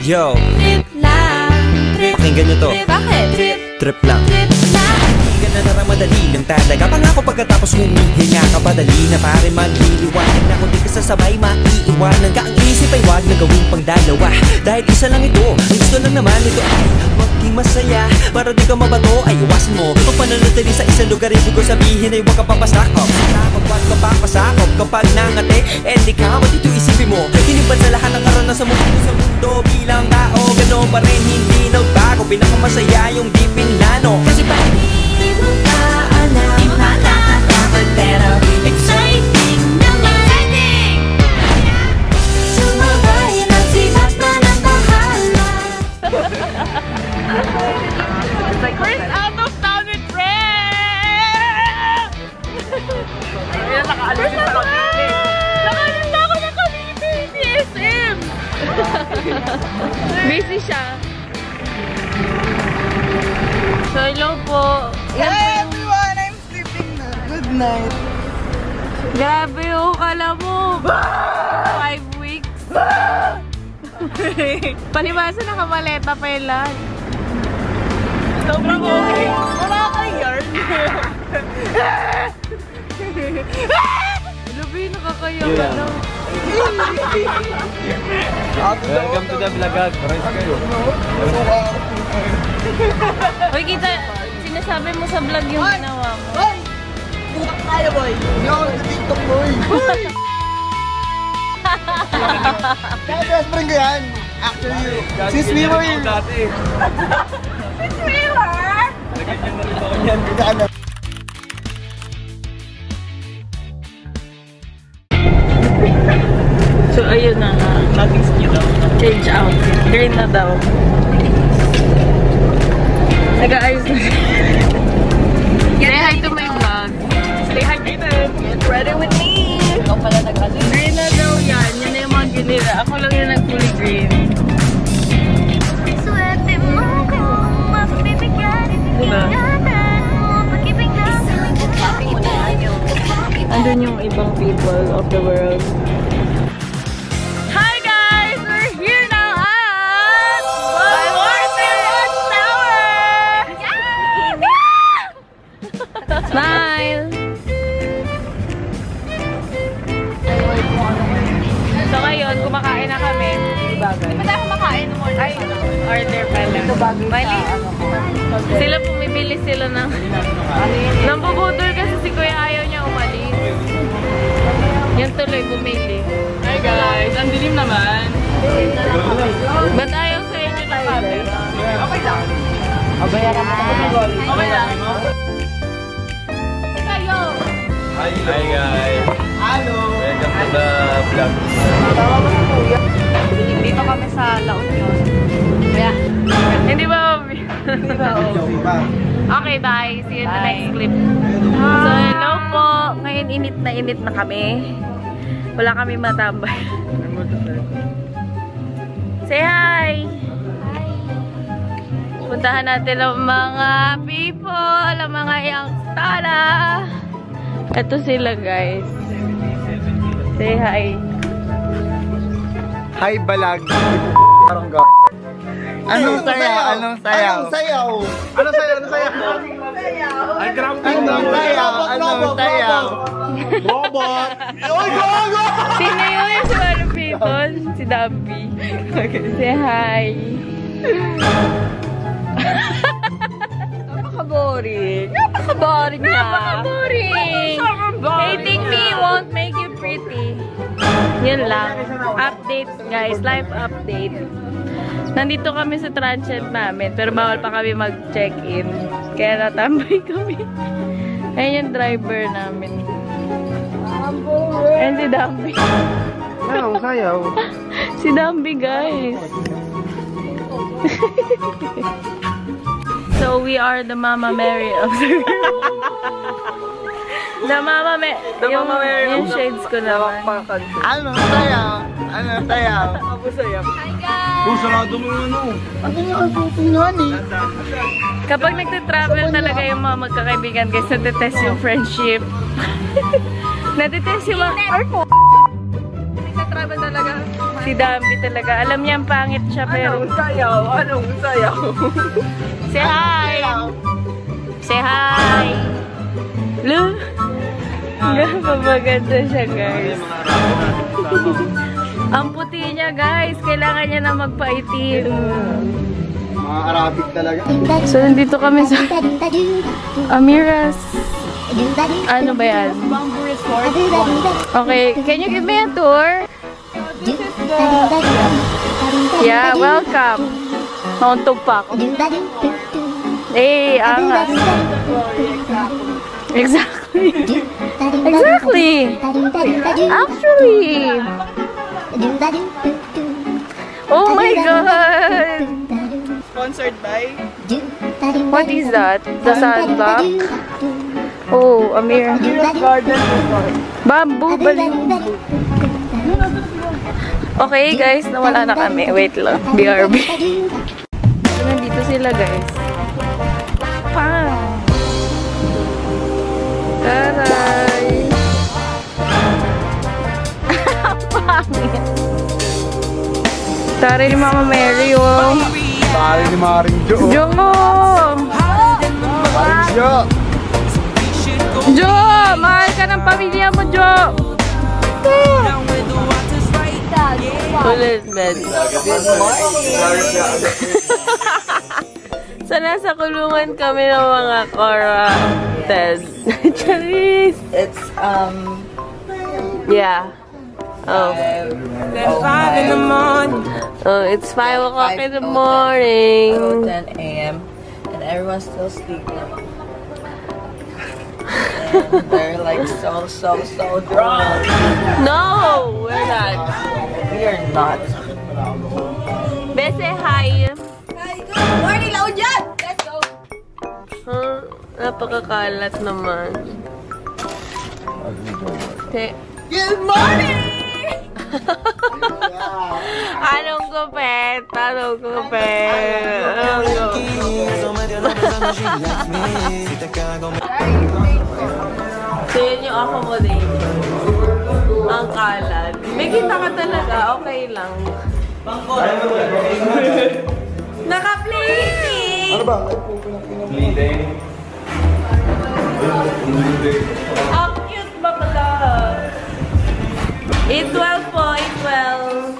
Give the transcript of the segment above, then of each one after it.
Yo, Trip lang, trip. pakinggan nyo to. Bakit? Trip lang. Trip lang. Hindi ka na naramadali lang talaga. Pangako pagkatapos humihinga ka padali na pare magliliwanag na kung di ka sasabay maiiwanan ka. Ang isip ay wag na gawing pangdalawa dahil isa lang ito. Ang gusto lang naman ito ay maging masaya. Para di ka mabato ay iwasan mo ang pananatili sa isang lugar. Ibig ko sabihin ay huwag ka papasakop. Huwag ka papasakop kapag nangate. Di ka matito isipin mo. Tinipan sa lahat ng karanasan mo sa mundo bilang tao. Gano'n pa rin hindi nagbago. Pinakamasaya yung di pinlano. Kasi Di mo pa alam, nakakatakot pero exciting naman. Sumabay ng sibat na ng bahala. First out of town with friends! Ayan, nakaalis sa Cavite. Nakaalis na ako ng Cavite, DSM! Busy siya. So, hello po. Hey everyone, I'm sleeping na. Good night. Grabe yung kala mo. 5 weeks. Palibasa nakamaleta pa yung lahat. Sobrang okay. Nakaka-yarn. Labi, nakakayak ka na. Welcome to the vlog. Pares kayo. Uy, kita, sinasabi mo sa vlog yung ginawa mo. Hoy! Butak tayo, boy! Hindi ako sa TikTok, boy! Kaya best friend ko yan. Actually, since we were in... Since we were? So, ayun na nga. Change out. Green na daw. Nag-aayos na siya. Say hi to my vlog. Say hi, Green. Get ready with me. Ikaw pala nag-aayos. Green na daw yan. Yan na yung mga ginira. Ako lang yung nag-fully green. Swerte mo kung mapibigyan. Diba? Andun yung ibang people of the world. Hi guys! We're here now at Baluarte Watchtower! Smile! So ngayon, kumakain na kami. Ba't tayo kumakain mo? Ay, order pala. Mali. Sila pumipili sila ng... Nambubudol kasi si Kuya ayaw niya umalis. Yan tuloy, bumili. Hi guys! Ang dilim naman. Ba't ayaw sa inyo na kami? Okay lang. Okay lang. Kayo! Hi guys! Hello! Welcome to the vlog. Dito kami sa La Union. Kaya, hindi ba? Okay, bye. See you in the next clip. So, hello po. Ngayon, init na kami. Wala kami matambay. Say hi! Puntahan natin ang mga people, ang mga youngstara. Ito sila, guys. Say hi. Hi, balag. Parang ga... Anong sayaw? Anong sayaw? Anong sayaw? Anong sayaw? Anong sayaw? Ay, gramping na. Anong sayaw? Anong sayaw? Robot! Oy, gago! Sino yun? Si Walang People? Si Dambi. Say hi. Napaka-boring. Napaka-boring na. Napaka-boring. Hating me won't make you pretty. Yun lang. Update, guys. Live update. Nandito kami sa transient namin, pero bawal pa kami mag-check-in. Kaya natambay kami. Ayan yung driver namin. Ayan si Dambi. Anong sayaw? Si Dambi, guys. So, we are the Mama Mary of the group. The Mama Mary. Yung shades ko naman. Anong sayaw? Anong sayaw? Hi, guys! Sarado mo yung ano. Ano yung kasutunan eh? Kapag nagtitravel talaga yung mga magkakaibigan, guys, natitest yung friendship. Natitest yung mga... Nagtitravel talaga. Si Dambi talaga. Alam niya ang pangit siya pero... Anong sayaw? Say hi! Say hi! Lu! Napapaganda siya, guys. Ang puti niya, guys. Kailangan niya na magpaitim. Mga Arabic talaga. So, nandito kami sa Amira's. Ano ba yan? Okay, can you give me a tour? Yeah, welcome. Nauntog pa ako. Eh, angas. Exactly. Exactly. Actually. Oh my God. Sponsored by? What is that? The sunblock? Oh, Amir. Garden Resort. Bamboo balloon. Okay, guys. Nawala na kami. Wait lang. BRB. So, nandito sila, guys. Pang! Taray! Ang pangit! Taray ni Mama Mary, oh! Taray ni Maring Jo. Jo! Maring Jo. Jo! Mahal ka ng pamilya mo, Jo! Ulit, bed. So, nasa kulungan kami ng mga Cora-ted. Charis! It's Yeah. Oh. It's 5 in the morning. Oh, it's 5 o'clock in the morning. 10 a.m. and everyone's still sleeping. And they're like so drunk. No! We're not. We are not. Bese, hi! Hi, good morning, Laujan! Let's go! Huh? Napakakalat naman. Okay. Good morning! Anong gupit? Anong gupit? Anong So, yun yung accommodation. Ang kalat. May kita ka talaga. Okay lang. Naka-plating! Ano ba? Ang cute ba pala? 812 po, 812.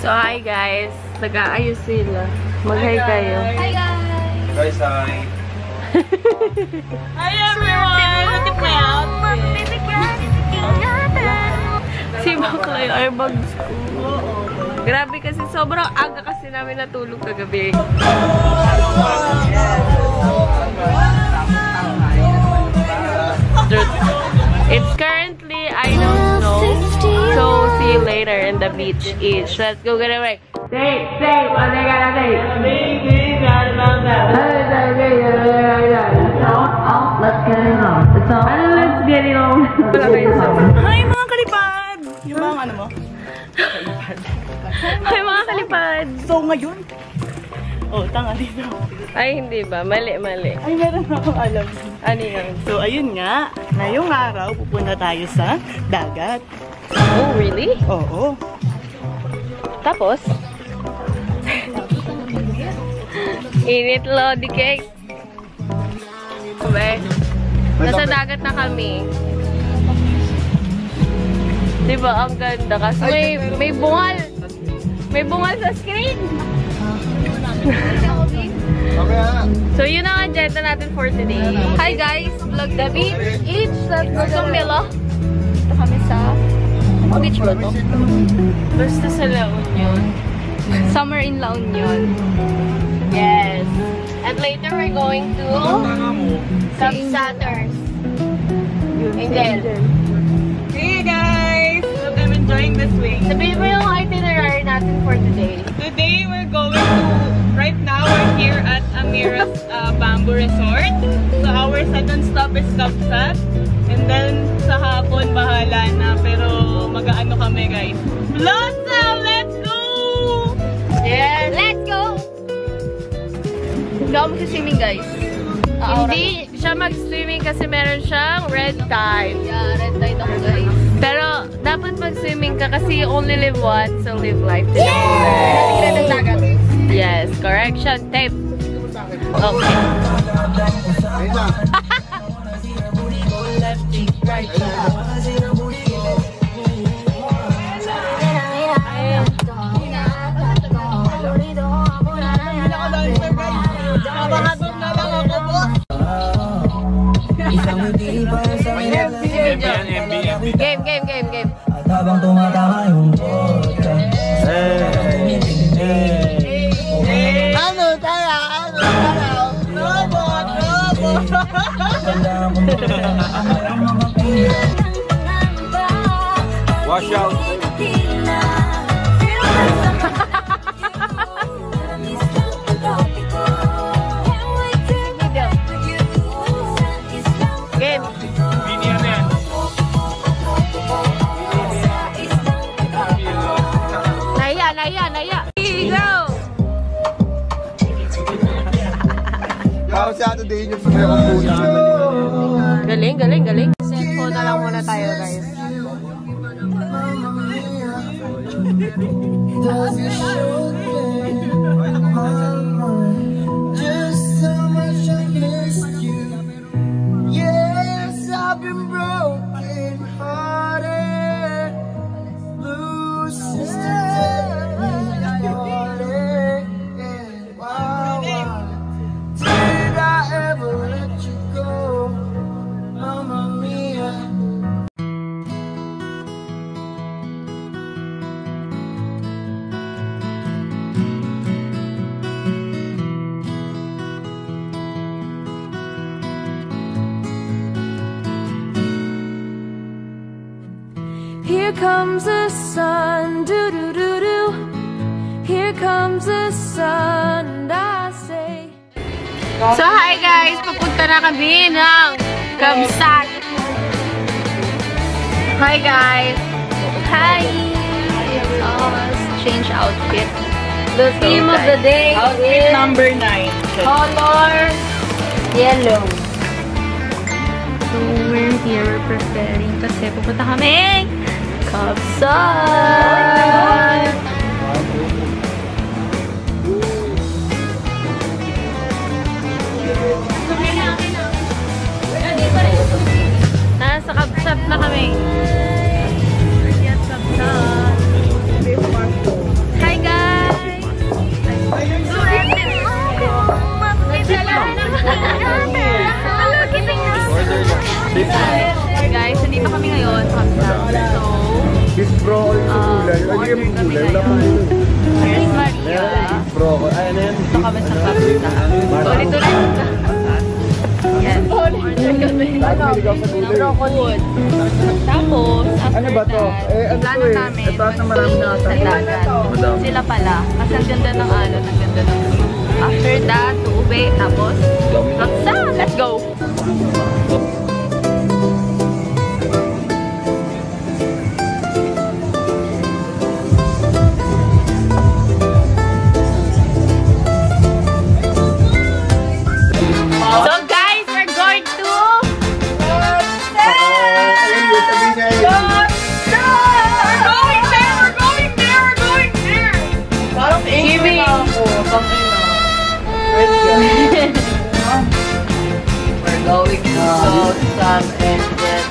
So, hi guys. Nag-aayos sila. Mag-hi kayo. Hi, guys! Guys, hi. Hi everyone! Si Baklay ay mag-school. Grabe kasi sobrang aga kasi namin natulog kagabi. It's currently, I don't know. So, see you later in the beach each. Let's go get away. Stay, what they gotta say? Let's get it on. Let's get it on. Hi mga kalipad! Yung mga ano mo? Hi mga kalipad! So ngayon? Oh, tanga dito. Ay, hindi ba? Mali. Ay, meron akong alam. Ano yun? So ayun nga, ngayong araw pupunta tayo sa dagat. Oh, really? Oo. Tapos? Init lodi cake. Sabi, nasa dagat na kami. Diba, ang ganda. Kasi may bungal. May bungal sa screen. Okay na. So, yun ang agenda natin for today. Hi guys! Vlog the beach. Let's go to Milo. Dito kami sa... beach ba to? Basta sa La Union. Summer in La Union. Yes. And later we're going to... Capsaters. Angel. Hey guys! Hope I'm enjoying this week. Sabihin mo yung itinerary natin for today. Today we're going to... Right now we're here at Amira's Bamboo Resort. So our second stop is Capsat. And then sa hapon bahala na. Pero mag-aano kami guys. Blossom! Let's go! Yes! Let's go! Hindi ako mag-swimming guys. Hindi siya mag-swimming kasi meron siyang red tide. Yeah, red tide ako, guys. Pero, dapat mag-swimming ka kasi you only live once, so live life to the fullest. Yes, correction. Tape. Okay. Game. Habang tumatama yung bota. Ano tayo? Robot! Wash out. Game. Naya. Go! Parang si Ate Day yung may kumpunan. Galing. Cellphone na lang muna tayo, guys. Just how much I miss you. Yes, I've been broken hearted. Blue sister, wow. Did I ever let you go, Mamma Mia? Here comes the sun, do do do do. Here comes the sun, and I say. So, hi guys! Papunta na kami ng Kamsat. Hi guys! Hi! Let's change outfit. The theme of the day is Number 9. color yellow. So, we're here. We're preparing kasi pupunta kami Kamsat! Nasa Kamsat na kami. Yes, Kamsat. Hi guys! Guys, nandito kami ngayon sa Kamsat. So, This bro, order kami ngayon. Miss Maria. bro, ano yan? Dito kami sa Kamsat. Ulit. Yan. Order kami. Broccoli. Tapos, after Ano ba to? that, plano namin. Ito na marami na Sa dagat. Sila pala. Kasi ang ganda ng alon, ang ganda ng view. After that, uuwi. Tapos, Kamsat. Let's go! So guys, we're going to Giving. We're going to some and then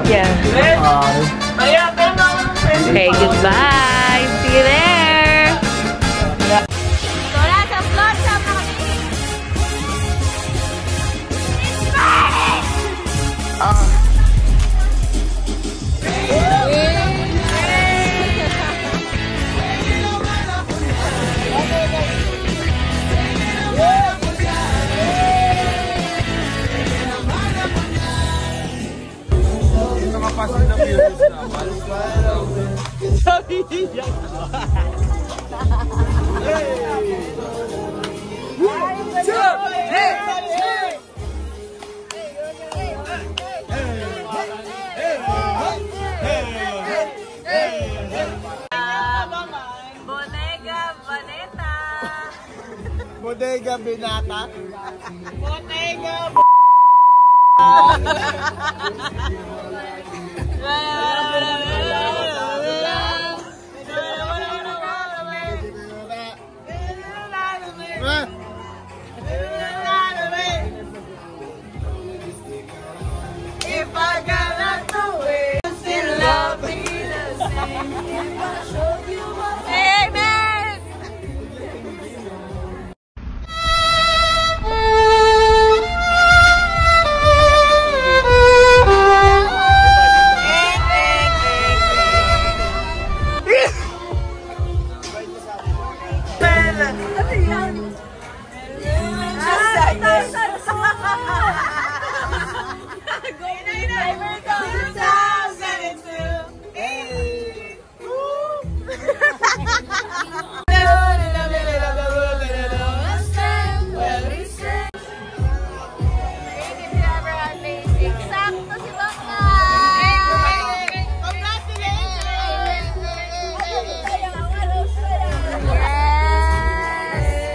Yeah. Okay, goodbye. See you there. So, nasa floor shop na kami. Bodega Binata. Bodega If I cannot do it, still love me the same. If I showed you my amen.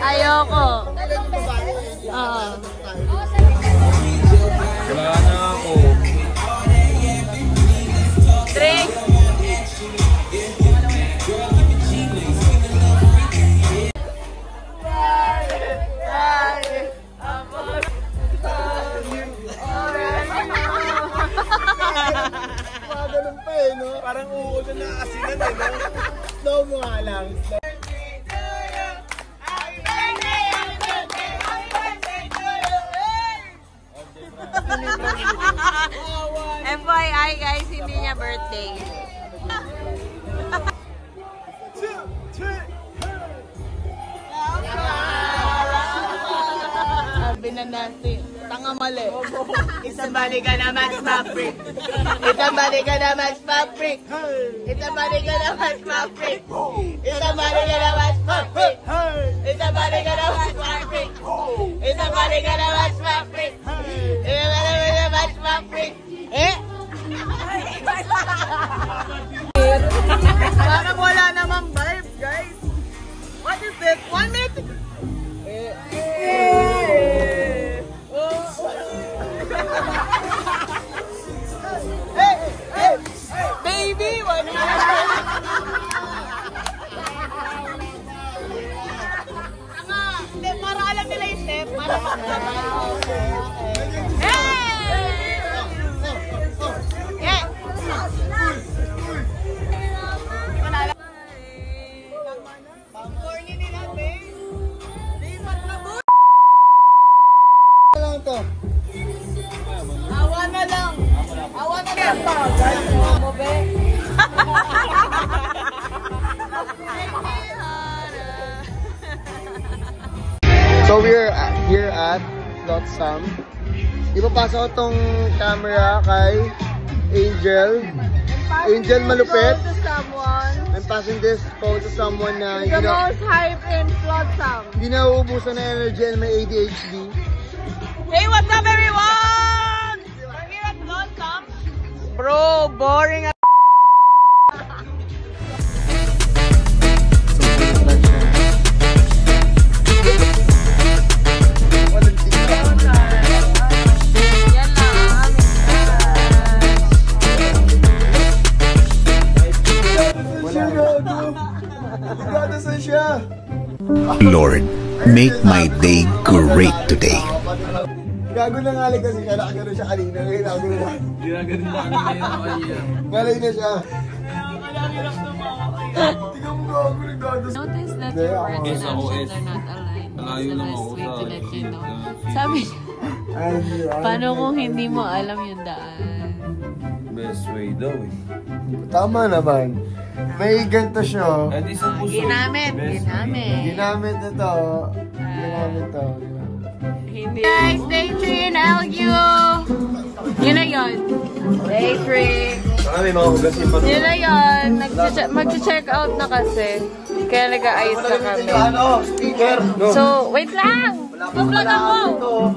Ayoko. Oo. Wala na ako. Drink. Ganun pa eh, no? Parang uulan na asinan eh, no? Slow mo nga lang. FYI guys, hindi niya birthday. Sabi na natin, tanga mali. Isabali ka naman, Maverick. Isabali ka naman, Maverick. Isabali ka naman, Maverick. Isabali ka naman, Maverick. Isabali ka naman, Maverick. Isabali ka naman, Maverick. Isabali ka naman, Maverick. Eh? Parang wala namang vibes, guys. What is this? 1 minute? Baby, what? Hindi, para alam nila yung step. Para Awa na lang. Awa na lang. Mo be. So we're here at Flotsam. Ipapasok ko tong camera kay Angel. Angel malupit. I'm passing this phone to someone na The most hype in Flotsam. hindi na uubusan ng energy and may ADHD. Hey, what's up everyone? We're here at Flotsam. Bro, boring as Lord, make my day great today. Gago na nga kasi siya, nakagano siya kanina. Gago na. Ginaganin na kami ngayon. Galay na siya. Tingnan mo gago, nagdado sa... Notice that your words and actions are not aligned. That's the best way to let you know. Sabi niya, paano kung hindi mo alam yung daan? Best way daw eh. Tama naman. May ganito siya. At isang puso. Ginamit. Ginamit na to. Ginamit to. Hindi. Guys, day 3 in LU. Yun na yun. Day 3. May mga hugas yung Yun na yun. Mag-check out na kasi. Kaya nag-aayos na kami. Speaker. So, wait lang. Pag-vlog ako.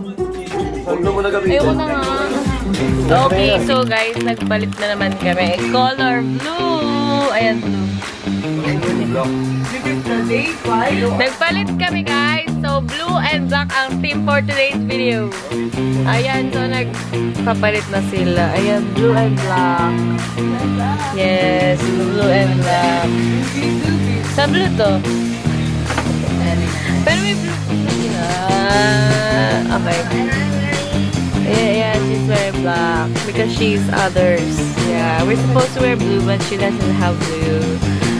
Ayoko na nga. Okay, so guys, nagpalit na naman kami. Color blue. Ayan. and blue. Nagpalit kami guys. So, blue and black ang theme for today's video. Ayan, so nagpapalit na sila. Ayan, blue and black. Yes, blue and black. Sa blue to. Pero may blue. Okay. Yeah, she's wearing black because she's others. Yeah, we're supposed to wear blue, but she doesn't have blue.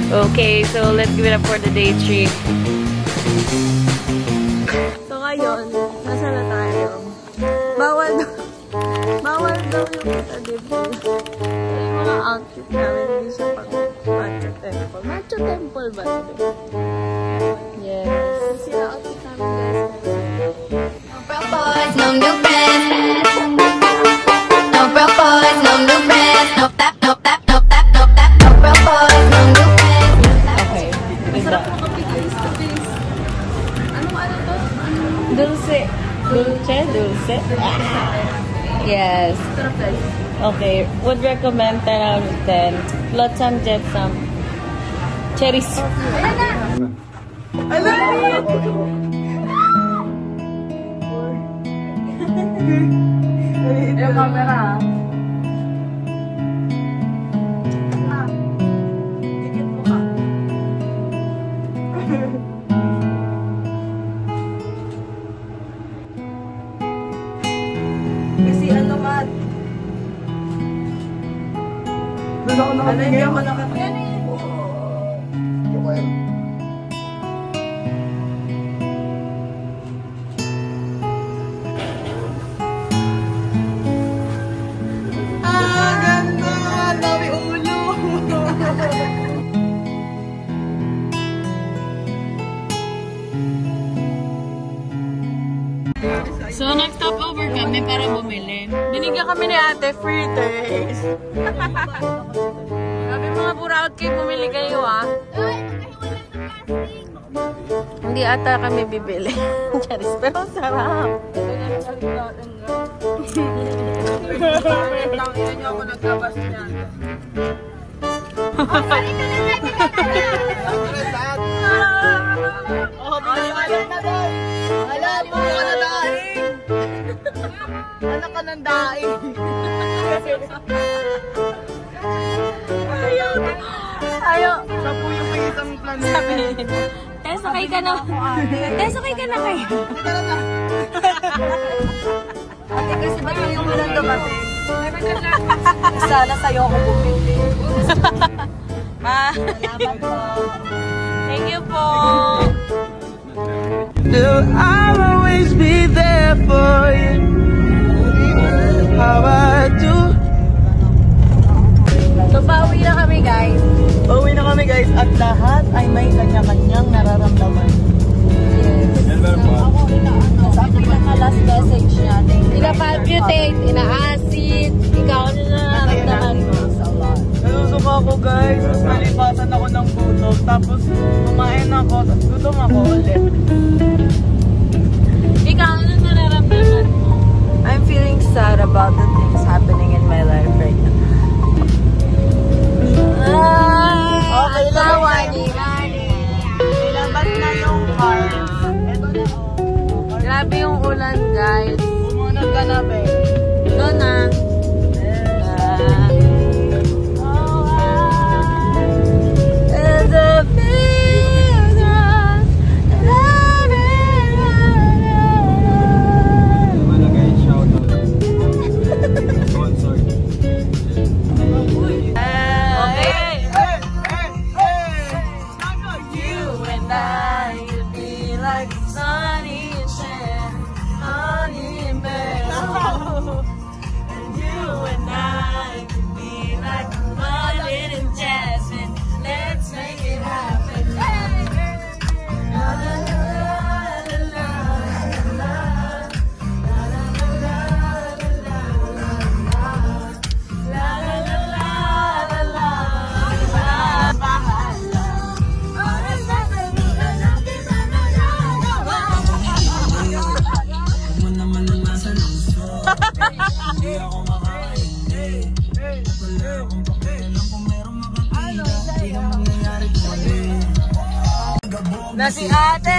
Okay, so let's give it up for the day trip. So ngayon, nasa na tayo? Bawal daw yung debut. Yung mga outfit namin, hindi siya pang Macho Temple. Macho Temple ba ito? Yes. Sila outfit namin guys. No new friends. No broke boys, no new friends. No tap, no tap, no tap, no tap. No broke boys, no new friends. Okay. Masarap mo kapit face to face. Ano to? Dulce. Dulce? Yes. Sarap guys. Okay. Would recommend 10 out of 10. Flotsam, Jetsam. Cherries. Yung camera. Tikit mo ka. Kasi ano mat? Hindi ako nakatingin. So, nag-stop over kami para bumili. Binigyan kami ni ate free taste. Sabi mga buraot kayo, bumili kayo ah. Hindi ata kami bibili. Charis, pero sarap. Tangina niyo ako nagkabas niyan. Alam mo ka na daing! Anak ka ng daing! Ayaw. Siya po yung may isang planeta. Sakay ka na. Sakay ka na kayo. Ate kasi ba't yung walang dumating? Sana sa'yo ako bumili. Salamat po. Thank you po. I'll always be there for you. How I do. So, pauwi na kami guys. Pauwi na kami guys at lahat ay may kanya-kanyang nararamdaman. Sabi ka na last message niya. Ina-palpitate, ina-acid. Ikaw na nararamdaman mo. Nalusuka ako guys, tapos nalipasan ako ng gutom, tapos kumain ako, tapos gutom ako ulit. Ikaw na nararamdaman mo. I'm feeling sad about the things happening in my life right now. Okay, ilabas na yung cards. Ito na oh. Grabe yung ulan guys. Bumunod ka na be. Doon na. na si ate.